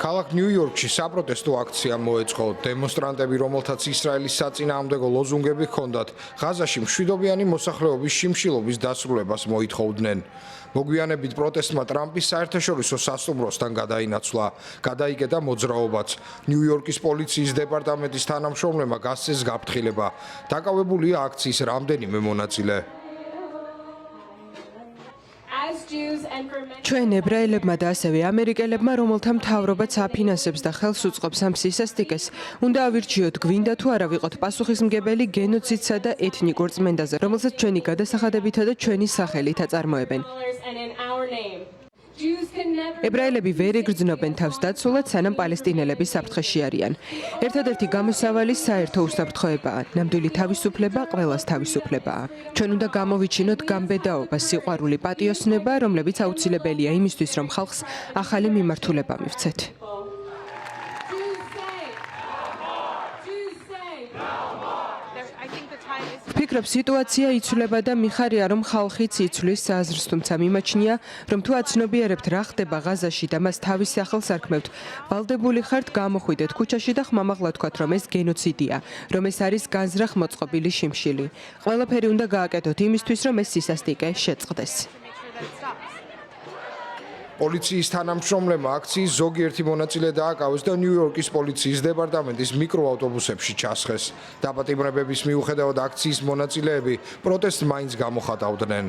ქალაქ ნიუ-იორკში საპროტესტო აქცია მოეწყო. დემონსტრანტები, რომელთაც ისრაელის საწინააღმდეგო ლოზუნგები ჰქონდათ, ღაზაში მშვიდობიანი მოსახლეობის შიმშილობის დასრულებას მოითხოვდნენ. მოგვიანებით პროტესტმა ტრამპის საერთაშორისო სასტუმროსთან გადაინაცვლა. გადაიკეტა მოძრაობაც. ნიუ-იორკის პოლიციის დეპარტამენტის თანამშრომლებმა გასცეს გაფრთხილება. დაკავებულია აქციის რამდენიმე მონაწილე. ჩვენ ებრაელებმა და ასევე ამერიკელებმა, რომელთა მთავრობაც აფინანსებს და ხელს უწყობს ამ სისასტიკეს, უნდა ავირჩიოთ გვინდა თუ არა ვიყოთ პასუხისმგებელი გენოციდსა და ეთნიკურ წმენდაზე, რომელსაც ჩვენი გადასახადებითა და ჩვენი სახელით აწარმოებენ. ებრაელები ვერ იგრძნობენ თავს დაცულად, სანამ პალესტინელები საფრთხეში არიან. ერთადერთი გამოსავალი საერთო უსაფრთხოებაა. ნამდვილი თავისუფლება ყველას თავისუფლებაა. ჩვენ უნდა გამოვიჩინოთ გამბედაობა, სიყვარული, პატიოსნება, რომლებიც აუცილებელია იმისთვის, რომ ხალხს ახალი მიმართულება მივცეთ. ვფიქრობ, სიტუაცია იცვლება და მიხარია, რომ ხალხიც იცვლის აზრს, თუმცა მიმაჩნია, რომ თუ აცნობიერებთ რა ხდება ღაზაში და მას თავის სახელს არქმევთ, ვალდებული ხართ გამოხვიდეთ ქუჩაში და ხმამაღლა თქვათ, რომ ეს გენოციდია, რომ ეს არის განზრახ მოწყობილი შიმშილი. ყველაფერი უნდა გააკეთოთ იმისთვის, რომ ეს სისასტიკე შეწყდეს. პოლიციის თანამშრომლებმა აქციის ზოგიერთი მონაწილე დააკავეს და ნიუ-იორკის პოლიციის დეპარტამენტის მიკროავტობუსებში ჩასხეს. დაპატიმრებების მიუხედავად აქციის მონაწილეები პროტესტს მაინც გამოხატავდნენ.